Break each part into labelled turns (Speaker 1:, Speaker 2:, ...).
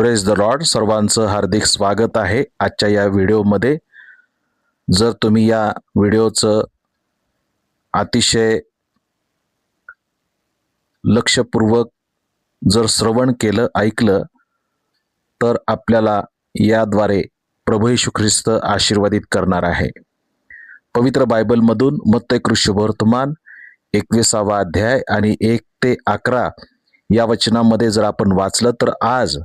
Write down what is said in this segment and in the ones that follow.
Speaker 1: Praise the Lord. सर्वांचं हार्दिक स्वागत आहे आजच्या या व्हिडिओमध्ये. जर तुम्ही या व्हिडिओचं अतिशय लक्षपूर्वक जर श्रवण केलं, ऐकलं, तर आपल्याला याद्वारे प्रभू येशू ख्रिस्त आशीर्वादित करणार आहे. पवित्र बायबलमधून मत्ती शुभवर्तमान 21वा अध्याय आणि 1 ते 11 या वचनामध्ये जर आपण वाचलं तर आज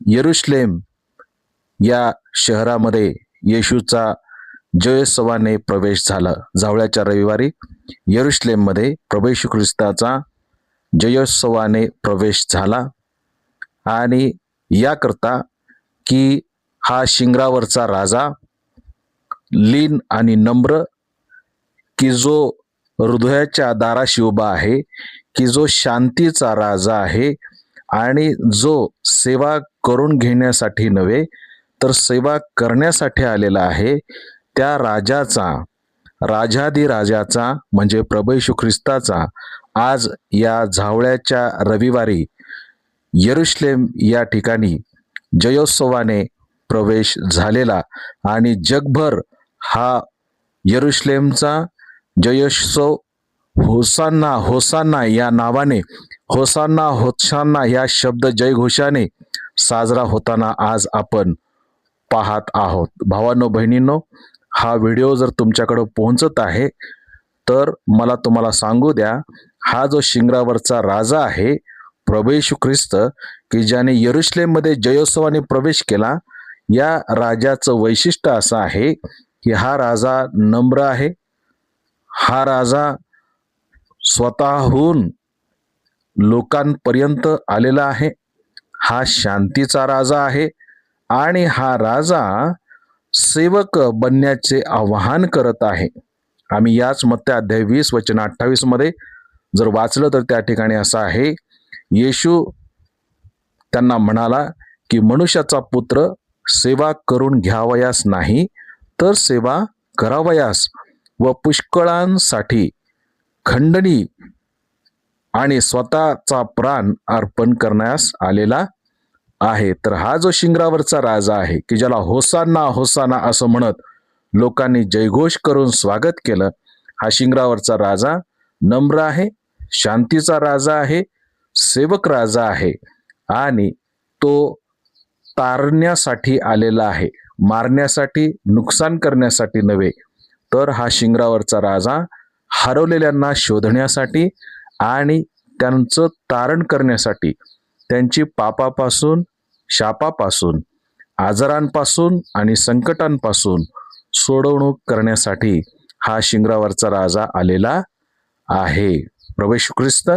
Speaker 1: यरुशलेम या शहरामध्ये येशूचा जयोत्सवाने प्रवेश झाला. जावळ्याच्या रविवारी यरुशलेममध्ये प्रभू येशू ख्रिस्ताचा जयोत्सवाने प्रवेश झाला आणि याकरता की हा शिंगरावरचा राजा लीन आणि नम्र, की जो हृदयाच्या दाराशी उभा आहे, की जो शांतीचा राजा आहे आणि जो सेवा करून घेण्यासाठी नव्हे तर सेवा करण्यासाठी आलेला आहे, त्या राजाचा, राजाधिराजाचा म्हणजे प्रभू येशू ख्रिस्ताचा आज या जावळ्याच्या रविवारी यरुशलेम या ठिकाणी जयोत्सवाने प्रवेश झालेला आणि जगभर हा यरुशलेमचा जयोत्सव होसान्ना होसान्ना या नावाने, होसान्ना होसान्ना या शब्द जयघोषाने साजरा होताना आज आपण पाहत आहोत. भावांनो, बहिणींनो, हा व्हिडिओ जर तुमच्याकडे पोहोचत आहे तर मला तुम्हाला सांगू द्या, हा जो शिंगरावरचा राजा आहे प्रभू येशू ख्रिस्त, की ज्याने यरुशलेममध्ये जयोत्सवाने प्रवेश केला, या राजाचं वैशिष्ट्य असं आहे की हा राजा नम्र आहे, हा राजा स्वतःहून लोकांपर्यंत आलेला आहे, हा शांतीचा राजा आहे आणि हा राजा सेवक बनण्याचे आवाहन करत आहे. आम्ही याच मत्ती अध्याय 20 वचन 28 मध्ये जर वाचलं तर त्या ठिकाणी असं आहे, येशू त्यांना म्हणाला की मनुष्याचा पुत्र सेवा करून घ्यावयास नाही तर सेवा करावयास व पुष्कळांसाठी खंडणी आणि स्वतःचा प्राण अर्पण करण्यास आलेला आहे. तर हा जो शिंगरावरचा राजा आहे, की ज्याला होसान्ना होसाना असं म्हणत लोकांनी जयघोष करून स्वागत केलं, हा शिंगरावरचा राजा नम्र आहे, शांतीचा राजा आहे, सेवक राजा आहे आणि तो तारण्यासाठी आलेला आहे, मारण्यासाठी, नुकसान करण्यासाठी नव्हे, तर हा शिंगरावरचा राजा हरवलेल्यांना शोधण्यासाठी आणि त्यांचं तारण करण्यासाठी, त्यांची पापापासून, शापापासून, आजारांपासून आणि संकटांपासून सोडवणूक करण्यासाठी हा शिंगरावरचा राजा आलेला आहे. प्रभू येशू ख्रिस्त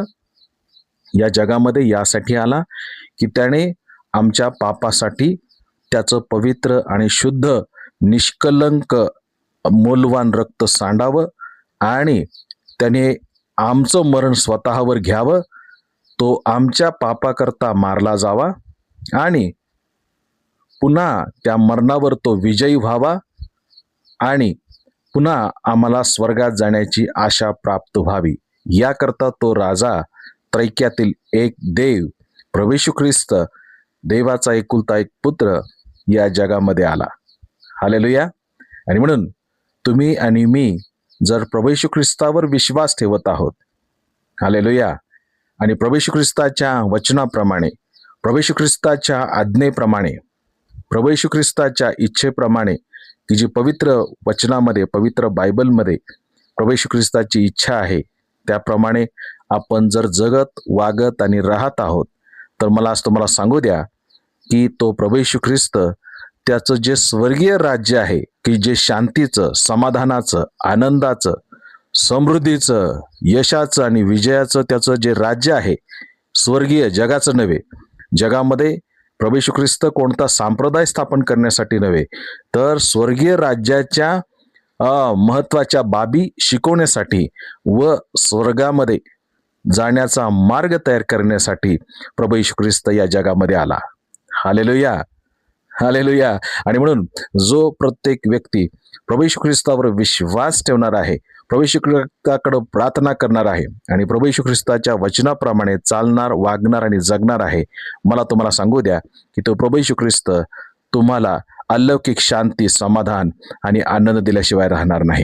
Speaker 1: या जगामध्ये यासाठी आला की त्याने आमच्या पापासाठी त्याचं पवित्र आणि शुद्ध, निष्कलंक, मौल्यवान रक्त सांडावं आणि त्याने आमचं मरण स्वतःवर घ्यावं, तो आमच्या पापाकरता मारला जावा आणि पुन्हा त्या मरणावर तो विजयी व्हावा आणि पुन्हा आम्हाला स्वर्गात जाण्याची आशा प्राप्त व्हावी. याकरता तो राजा, त्रैक्यातील एक देव प्रभू येशू ख्रिस्त, देवाचा एकुलता एक पुत्र या जगामध्ये आला. हालेलुया. आणि म्हणून तुम्ही आणि मी जर प्रभू येशू ख्रिस्तावर विश्वास ठेवत आहोत, हालेलुया, आणि प्रभू येशू ख्रिस्ताच्या वचनाप्रमाणे, प्रभू येशू ख्रिस्ताच्या आज्ञेप्रमाणे, प्रभू येशू ख्रिस्ताच्या इच्छेप्रमाणे, की जी पवित्र वचनामध्ये, पवित्र बायबलमध्ये प्रभू येशू ख्रिस्ताची इच्छा आहे, त्याप्रमाणे आपण जर जगत, वागत आणि राहत आहोत, तर मला आज तुम्हाला सांगू द्या की तो प्रभू येशू ख्रिस्त त्याचं जे स्वर्गीय राज्य आहे, की जे शांतीचं, समाधानाचं, आनंदाचं, समृद्धीचं, यशाचं आणि विजयाचं त्याचं जे राज्य आहे, स्वर्गीय, जगाचं नव्हे, जगामध्ये प्रभू येशू ख्रिस्त कोणता संप्रदाय स्थापन करण्यासाठी नव्हे, तर स्वर्गीय राज्याच्या महत्वाच्या बाबी शिकवण्यासाठी व स्वर्गामध्ये जाण्याचा मार्ग तयार करण्यासाठी प्रभू येशू ख्रिस्त या जगामध्ये आला. Hallelujah, hallelujah. आणि म्हणून जो प्रत्येक व्यक्ती प्रभू येशू ख्रिस्तावर विश्वास ठेवणार आहे, प्रभू येशू ख्रिस्ताकडे प्रार्थना करणार आहे आणि प्रभू येशू ख्रिस्ताच्या वचनाप्रमाणे चालणार, वागणार आणि जगणार आहे, मला तुम्हाला सांगू द्या की तो प्रभू येशू ख्रिस्त तुम्हाला अलौकिक शांती, समाधान आणि आनंद दिल्याशिवाय राहणार नाही.